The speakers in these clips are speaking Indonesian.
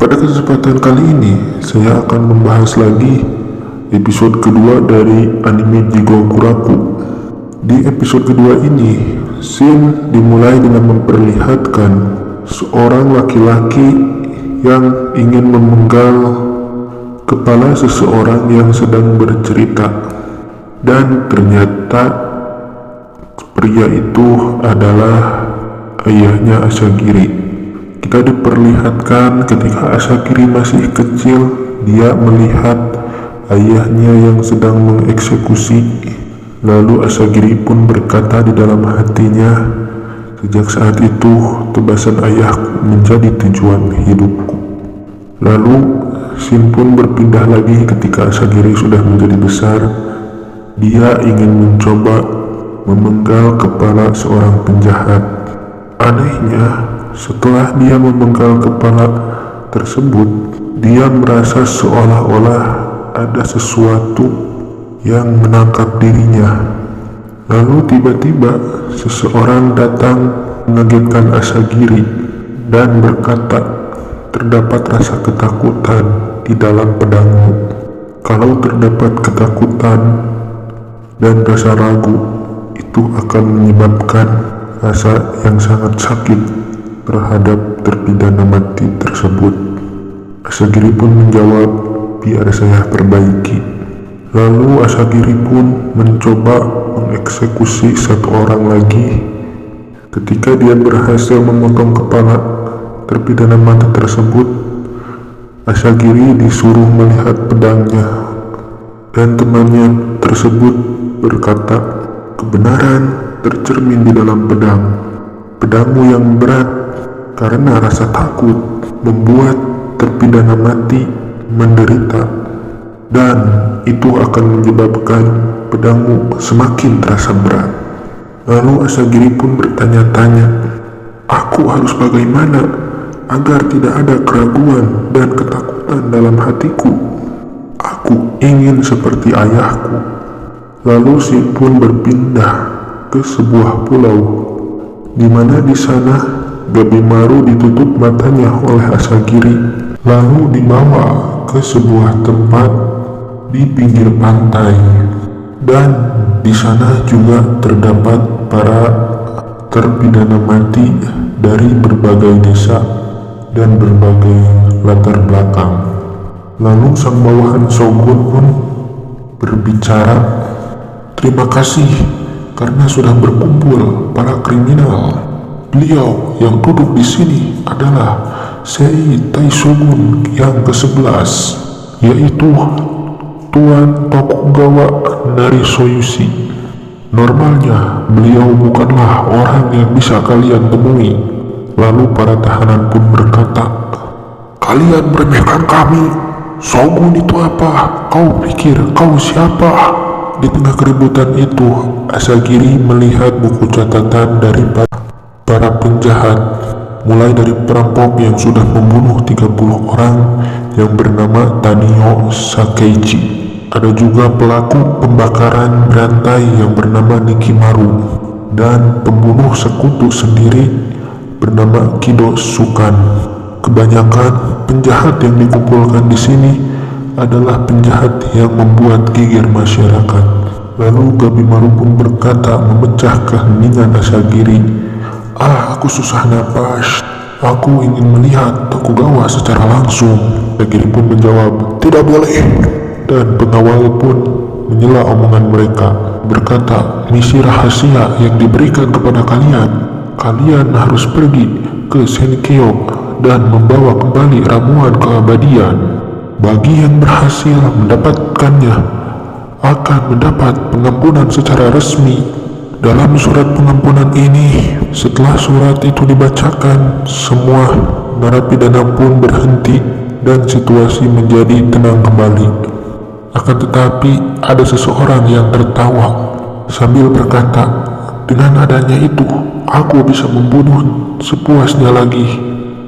Pada kesempatan kali ini, saya akan membahas lagi episode kedua dari anime Jigokuraku. Di episode kedua ini, scene dimulai dengan memperlihatkan seorang laki-laki yang ingin memenggal kepala seseorang yang sedang bercerita. Dan ternyata pria itu adalah ayahnya Asagiri. Kita diperlihatkan ketika Asagiri masih kecil, dia melihat ayahnya yang sedang mengeksekusi. Lalu Asagiri pun berkata di dalam hatinya, sejak saat itu tebasan ayahku menjadi tujuan hidupku. Lalu scene pun berpindah lagi ketika Asagiri sudah menjadi besar. Dia ingin mencoba memenggal kepala seorang penjahat. Anehnya, setelah dia memenggal kepala tersebut, dia merasa seolah-olah ada sesuatu yang menangkap dirinya. Lalu tiba-tiba seseorang datang mengagetkan Asagiri dan berkata, terdapat rasa ketakutan di dalam pedangmu. Kalau terdapat ketakutan dan rasa ragu, itu akan menyebabkan rasa yang sangat sakit terhadap terpidana mati tersebut. Asagiri pun menjawab, biar saya perbaiki. Lalu Asagiri pun mencoba mengeksekusi satu orang lagi. Ketika dia berhasil memotong kepala terpidana mati tersebut, Asagiri disuruh melihat pedangnya, dan temannya tersebut berkata, kebenaran tercermin di dalam pedang. Pedangmu yang berat karena rasa takut membuat terpidana mati menderita, dan itu akan menyebabkan pedangmu semakin terasa berat. Lalu Asagiri pun bertanya-tanya, aku harus bagaimana agar tidak ada keraguan dan ketakutan dalam hatiku? Aku ingin seperti ayahku. Lalu si pun berpindah ke sebuah pulau, di mana di sana Gabimaru ditutup matanya oleh Asagiri, lalu dibawa ke sebuah tempat di pinggir pantai, dan di sana juga terdapat para terpidana mati dari berbagai desa dan berbagai latar belakang. Lalu sang bawahan Shogun pun berbicara, terima kasih karena sudah berkumpul para kriminal. Beliau yang duduk di sini adalah Sei Taishogun yang ke-11, yaitu Tuan Tokugawa Narisoyushi. Normalnya beliau bukanlah orang yang bisa kalian temui. Lalu para tahanan pun berkata, kalian meremehkan kami. Shogun itu apa? Kau pikir kau siapa? Di tengah keributan itu, Asagiri melihat buku catatan dari para penjahat, mulai dari perampok yang sudah membunuh 30 orang yang bernama Tanio Sakeichi. Ada juga pelaku pembakaran berantai yang bernama Nikimaru, dan pembunuh sekutu sendiri bernama Kido Sukan. Kebanyakan penjahat yang dikumpulkan di sini adalah penjahat yang membuat geger masyarakat. Lalu Gabimaru pun berkata memecah keheningan Asagiri, aku susah napas, aku ingin melihat Tokugawa secara langsung. Asagiri pun menjawab, tidak boleh. Dan pengawal pun menyela omongan mereka, berkata, misi rahasia yang diberikan kepada kalian harus pergi ke Senkeok dan membawa kembali ramuan keabadian. Bagi yang berhasil mendapatkannya akan mendapat pengampunan secara resmi. Dalam surat pengampunan ini, setelah surat itu dibacakan, semua narapidana pun berhenti dan situasi menjadi tenang kembali. Akan tetapi ada seseorang yang tertawa sambil berkata, dengan adanya itu aku bisa membunuh sepuasnya lagi.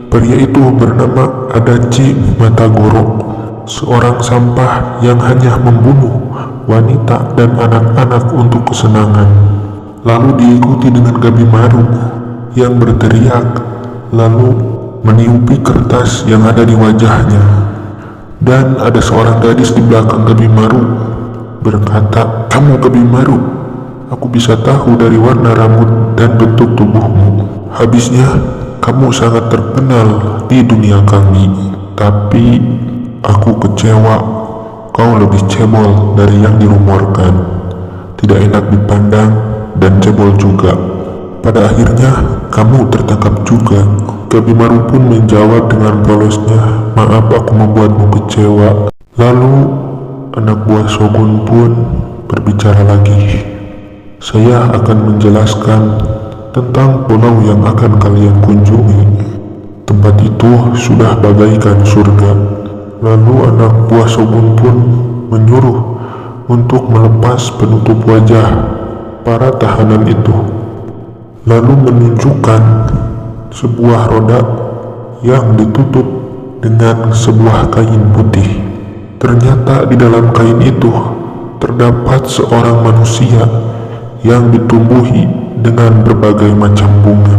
Pria itu bernama Adachi Matagoro, seorang sampah yang hanya membunuh wanita dan anak-anak untuk kesenangan. Lalu diikuti dengan Gabimaru yang berteriak, lalu meniupi kertas yang ada di wajahnya. Dan ada seorang gadis di belakang Kebimaru berkata, "Kamu Kebimaru, aku bisa tahu dari warna rambut dan bentuk tubuhmu. Habisnya, kamu sangat terkenal di dunia kami. Tapi aku kecewa, kau lebih cebol dari yang dirumorkan. Tidak enak dipandang dan cebol juga. Pada akhirnya, kamu tertangkap juga." Kebimaru pun menjawab dengan polosnya, "Maaf, aku membuatmu kecewa." Lalu anak buah Shogun pun berbicara lagi. "Saya akan menjelaskan tentang pulau yang akan kalian kunjungi. Tempat itu sudah bagaikan surga." Lalu anak buah Shogun pun menyuruh untuk melepas penutup wajah para tahanan itu, lalu menunjukkan sebuah roda yang ditutup dengan sebuah kain putih. Ternyata di dalam kain itu terdapat seorang manusia yang ditumbuhi dengan berbagai macam bunga.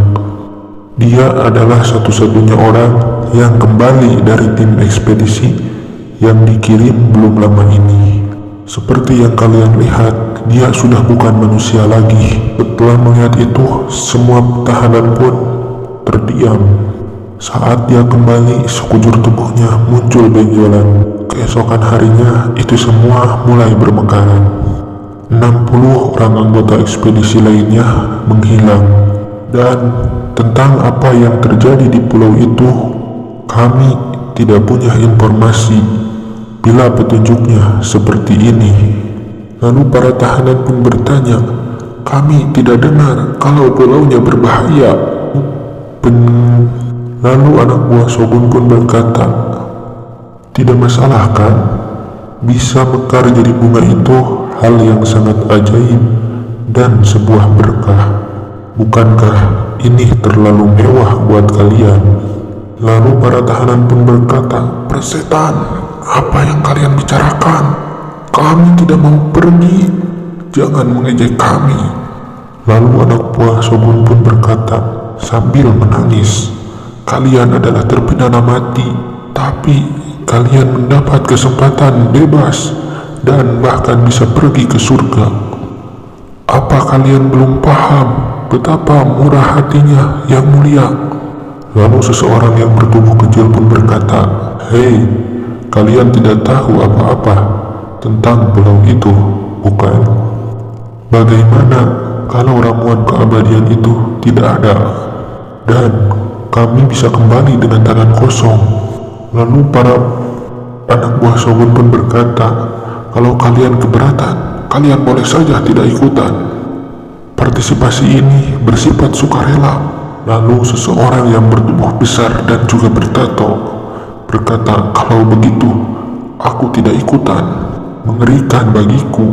Dia adalah satu-satunya orang yang kembali dari tim ekspedisi yang dikirim belum lama ini. Seperti yang kalian lihat, dia sudah bukan manusia lagi. Setelah melihat itu, semua tahanan pun terdiam. Saat dia kembali, sekujur tubuhnya muncul benjolan. Keesokan harinya, itu semua mulai bermekaran. 60 orang anggota ekspedisi lainnya menghilang. Dan tentang apa yang terjadi di pulau itu, kami tidak punya informasi bila petunjuknya seperti ini. Lalu para tahanan pun bertanya, "Kami tidak dengar kalau pulaunya berbahaya." Lalu anak buah Shogun pun berkata, "Tidak masalah kan? Bisa mekar jadi bunga itu hal yang sangat ajaib dan sebuah berkah. Bukankah ini terlalu mewah buat kalian?" Lalu para tahanan pun berkata, "Persetan, apa yang kalian bicarakan? Kami tidak mau pergi. Jangan mengejek kami." Lalu anak buah Shogun pun berkata sambil menangis, "Kalian adalah terpidana mati, tapi kalian mendapat kesempatan bebas dan bahkan bisa pergi ke surga. Apa kalian belum paham betapa murah hatinya yang mulia?" Lalu seseorang yang bertubuh kecil pun berkata, "Hei, kalian tidak tahu apa-apa tentang pulau itu, bukan? Bagaimana kalau ramuan keabadian itu tidak ada dan kami bisa kembali dengan tangan kosong?" Lalu para anak buah Shogun pun berkata, "Kalau kalian keberatan, kalian boleh saja tidak ikutan. Partisipasi ini bersifat sukarela." Lalu seseorang yang bertubuh besar dan juga bertato berkata, "Kalau begitu, aku tidak ikutan. Mengerikan bagiku.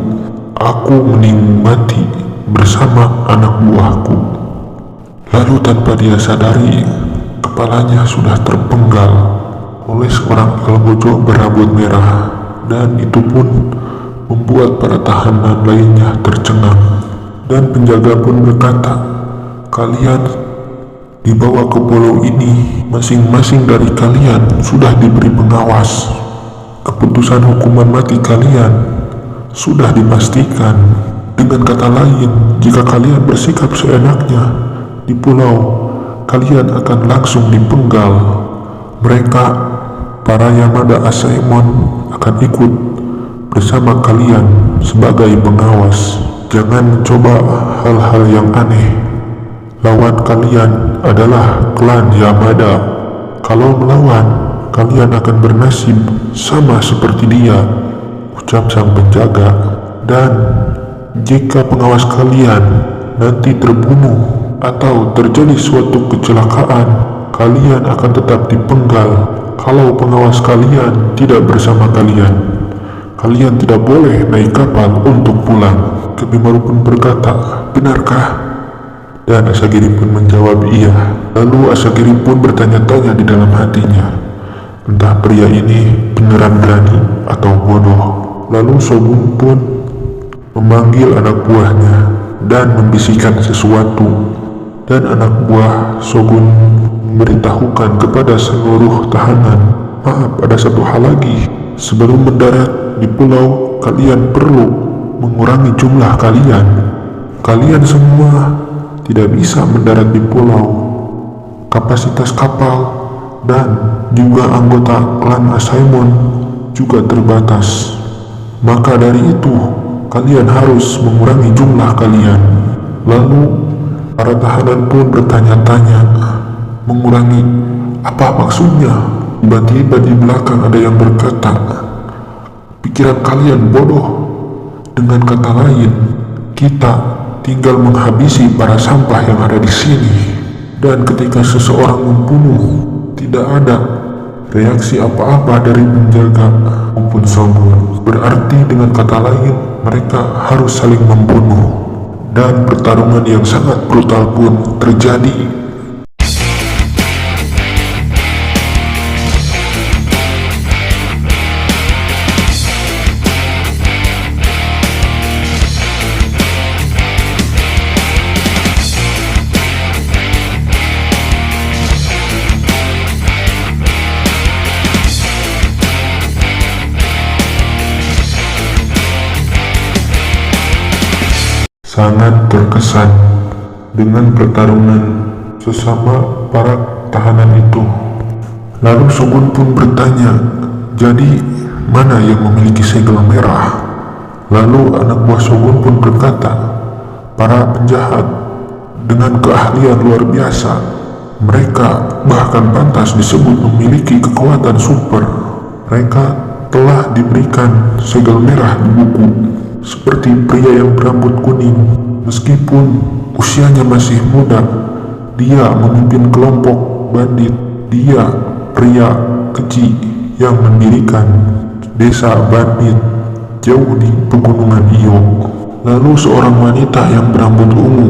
Aku mending mati bersama anak buahku." Lalu tanpa dia sadari, kepalanya sudah terpenggal oleh seorang albojo berambut merah, dan itu pun membuat para tahanan lainnya tercengang. Dan penjaga pun berkata, "Kalian dibawa ke pulau ini, masing-masing dari kalian sudah diberi pengawas. Keputusan hukuman mati kalian sudah dipastikan. Dengan kata lain, jika kalian bersikap seenaknya di pulau, kalian akan langsung dipenggal. Mereka, para Yamada Asaemon, akan ikut bersama kalian sebagai pengawas. Jangan mencoba hal-hal yang aneh. Lawan kalian adalah klan Yamada. Kalau melawan, kalian akan bernasib sama seperti dia," ucap sang penjaga. "Dan jika pengawas kalian nanti terbunuh atau terjadi suatu kecelakaan, kalian akan tetap dipenggal. Kalau pengawas kalian tidak bersama kalian, kalian tidak boleh naik kapal untuk pulang." Kebimaru pun berkata, "Benarkah?" Dan Asagiri pun menjawab iya. Lalu Asagiri pun bertanya-tanya di dalam hatinya, entah pria ini beneran berani atau bodoh. Lalu Shogun pun memanggil anak buahnya dan membisikkan sesuatu, dan anak buah Shogun memberitahukan kepada seluruh tahanan, maaf, ada satu hal lagi. Sebelum mendarat di pulau, kalian perlu mengurangi jumlah kalian. Kalian semua tidak bisa mendarat di pulau. Kapasitas kapal dan juga anggota klan Asaemon juga terbatas. Maka dari itu, kalian harus mengurangi jumlah kalian. Lalu, para tahanan pun bertanya-tanya, mengurangi apa maksudnya? Tiba-tiba di belakang ada yang berkata, pikiran kalian bodoh. Dengan kata lain, kita tinggal menghabisi para sampah yang ada di sini. Dan ketika seseorang membunuh, tidak ada reaksi apa-apa dari penjaga maupun shogun. Berarti dengan kata lain, mereka harus saling membunuh. Dan pertarungan yang sangat brutal pun terjadi. Sangat terkesan dengan pertarungan sesama para tahanan itu. Lalu shogun pun bertanya, jadi mana yang memiliki segel merah? Lalu anak buah shogun pun berkata, para penjahat dengan keahlian luar biasa. Mereka bahkan pantas disebut memiliki kekuatan super. Mereka telah diberikan segel merah di buku, seperti pria yang berambut kuning. Meskipun usianya masih muda, dia memimpin kelompok bandit. Dia pria keji yang mendirikan desa bandit jauh di pegunungan Iyo. Lalu seorang wanita yang berambut ungu.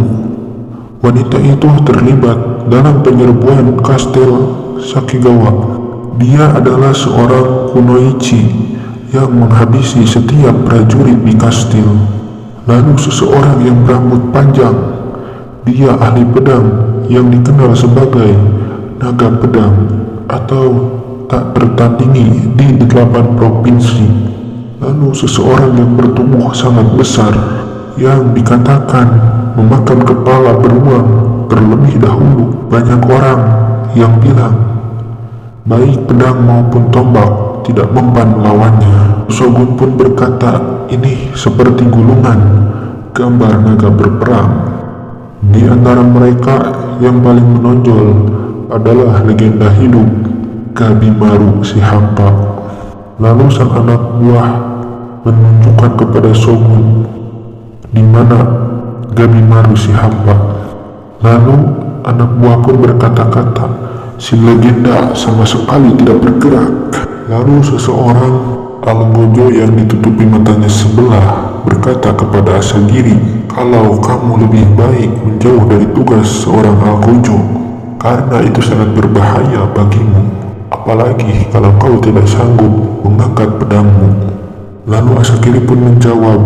Wanita itu terlibat dalam penyerbuan kastil Sakigawa. Dia adalah seorang kunoichi yang menghabisi setiap prajurit di kastil. Lalu seseorang yang berambut panjang, dia ahli pedang yang dikenal sebagai naga pedang atau tak tertandingi di 8 provinsi. Lalu seseorang yang bertubuh sangat besar yang dikatakan memakan kepala beruang terlebih dahulu. Banyak orang yang bilang baik pedang maupun tombak tidak mempan melawannya. Shogun pun berkata, ini seperti gulungan gambar naga berperang. Di antara mereka yang paling menonjol adalah legenda hidup Gabimaru si hampa. Lalu sang anak buah menunjukkan kepada shogun di mana Gabimaru si hampa. Lalu anak buah pun berkata-kata, si legenda sama sekali tidak bergerak. Lalu seseorang Algojo yang ditutupi matanya sebelah berkata kepada Asagiri, kalau kamu lebih baik menjauh dari tugas seorang Algojo, karena itu sangat berbahaya bagimu, apalagi kalau kau tidak sanggup mengangkat pedangmu. Lalu Asagiri pun menjawab,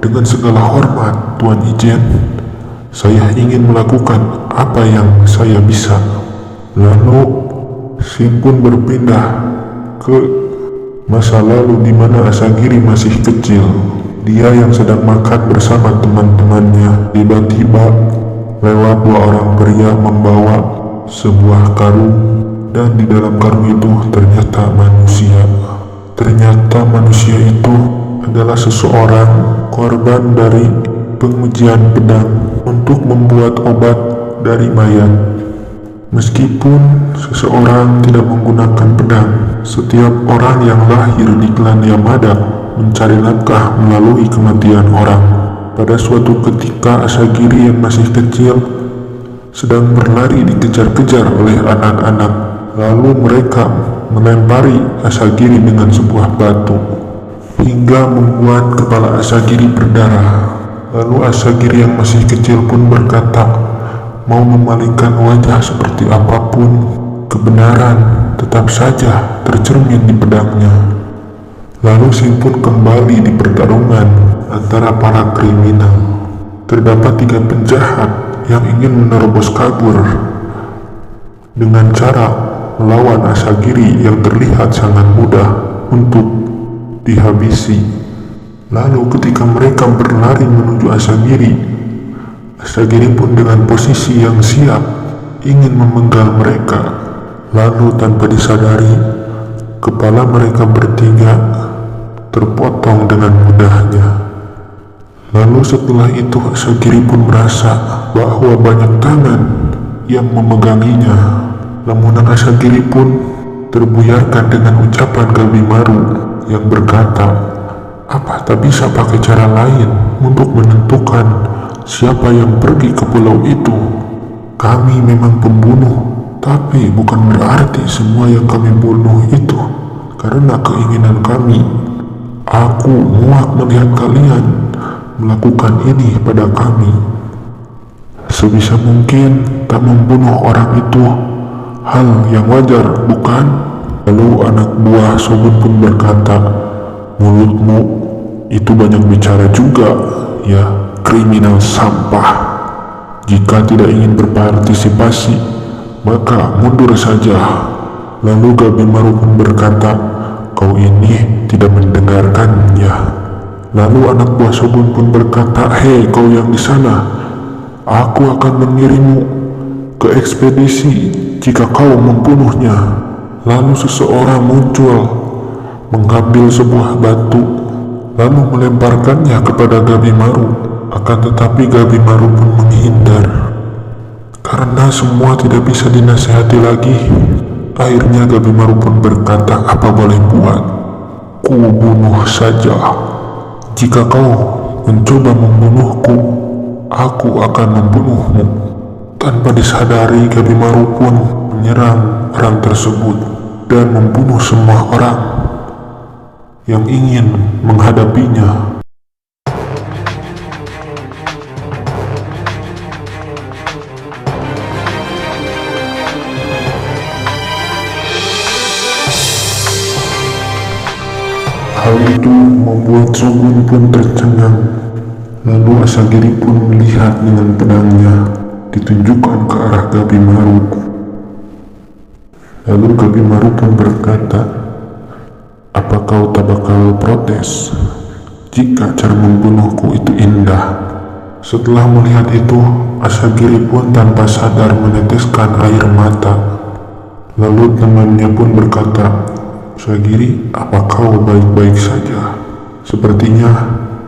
dengan segala hormat Tuan Ijen, saya ingin melakukan apa yang saya bisa. Lalu Shin pun berpindah ke masa lalu di mana Asagiri masih kecil. Dia yang sedang makan bersama teman-temannya. Tiba-tiba lewat 2 orang pria membawa sebuah karung, dan di dalam karung itu ternyata manusia. Ternyata manusia itu adalah seseorang korban dari pengujian pedang untuk membuat obat dari mayat. Meskipun seseorang tidak menggunakan pedang, setiap orang yang lahir di klan Yamada mencari nafkah melalui kematian orang. Pada suatu ketika Asagiri yang masih kecil sedang berlari dikejar-kejar oleh anak-anak. Lalu mereka melempari Asagiri dengan sebuah batu hingga membuat kepala Asagiri berdarah. Lalu Asagiri yang masih kecil pun berkata, mau memalingkan wajah seperti apapun, kebenaran tetap saja tercermin di pedangnya. Lalu Shin pun kembali di pertarungan antara para kriminal. Terdapat 3 penjahat yang ingin menerobos kabur dengan cara melawan Asagiri yang terlihat sangat mudah untuk dihabisi. Lalu ketika mereka berlari menuju Asagiri, Asagiri pun dengan posisi yang siap ingin memenggal mereka. Lalu tanpa disadari, kepala mereka bertiga terpotong dengan mudahnya. Lalu setelah itu Asagiri pun merasa bahwa banyak tangan yang memeganginya. Lamunan Asagiri pun terbuyarkan dengan ucapan Gabimaru yang berkata, "Apa tak bisa pakai cara lain untuk menentukan siapa yang pergi ke pulau itu? Kami memang pembunuh, tapi bukan berarti semua yang kami bunuh itu karena keinginan kami. Aku muak melihat kalian melakukan ini pada kami. Sebisa mungkin tak membunuh orang itu hal yang wajar, bukan?" Lalu anak buah Shogun pun berkata, "Mulutmu itu banyak bicara juga, ya kriminal sampah. Jika tidak ingin berpartisipasi, maka mundur saja." Lalu Gabimaru pun berkata, "Kau ini tidak mendengarkannya." Lalu anak buah Shogun pun berkata, "Hei kau yang di sana, aku akan mengirimmu ke ekspedisi jika kau membunuhnya." Lalu seseorang muncul mengambil sebuah batu lalu melemparkannya kepada Gabimaru. Akan tetapi Gabimaru pun menghindar. Karena semua tidak bisa dinasihati lagi, akhirnya Gabimaru pun berkata, "Apa boleh buat, ku bunuh saja. Jika kau mencoba membunuhku, aku akan membunuhmu." Tanpa disadari, Gabimaru pun menyerang orang tersebut dan membunuh semua orang yang ingin menghadapinya. Hal itu membuat Shogun pun tercengang. Lalu Asagiri pun melihat dengan pedangnya ditunjukkan ke arah Gabimaru. Lalu Gabimaru pun berkata, "Apa kau tak bakal protes jika cara membunuhku itu indah?" Setelah melihat itu, Asagiri pun tanpa sadar meneteskan air mata. Lalu temannya pun berkata, "Asagiri, apa kau baik-baik saja? Sepertinya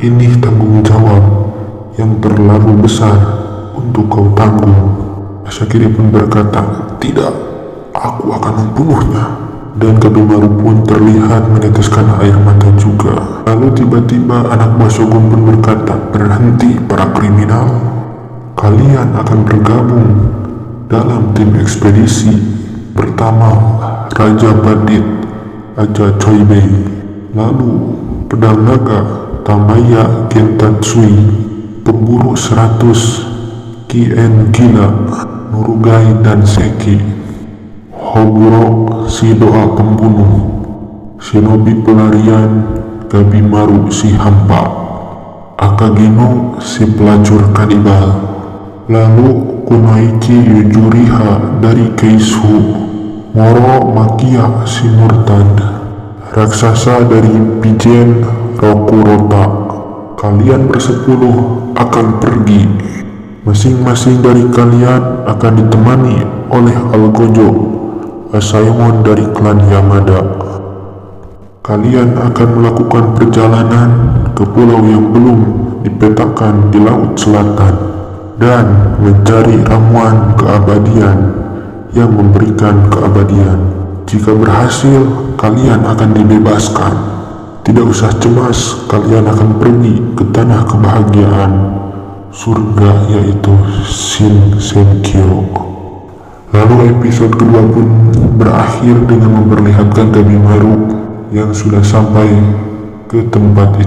ini tanggung jawab yang terlalu besar untuk kau tanggung." Asagiri pun berkata, "Tidak, aku akan membunuhnya." Dan Gabimaru pun terlihat meneteskan air mata juga. Lalu tiba-tiba anak buah Shogun pun berkata, "Berhenti para kriminal. Kalian akan bergabung dalam tim ekspedisi pertama Raja Bandit Aja Choibei." Lalu pedang naga Tamaya Gentatsui, pemburu 100 Kien Gila, Nurugai dan Seki, Hoburo si doa pembunuh, Shinobi pelarian Gabimaru si hampa, Akagino si pelacur kanibal, lalu Kunoichi Yujuriha dari Keisuhu, Moro Makia si murtad, raksasa dari Bijen Rokurota. Kalian bersepuluh akan pergi. Masing-masing dari kalian akan ditemani oleh Algojo Asaemon dari klan Yamada. Kalian akan melakukan perjalanan ke pulau yang belum dipetakan di Laut Selatan dan mencari ramuan keabadian yang memberikan keabadian. Jika berhasil, kalian akan dibebaskan. Tidak usah cemas, kalian akan pergi ke tanah kebahagiaan, surga, yaitu Shinsenkyo. Lalu episode kedua pun berakhir dengan memperlihatkan Gabimaru yang sudah sampai ke tempat itu.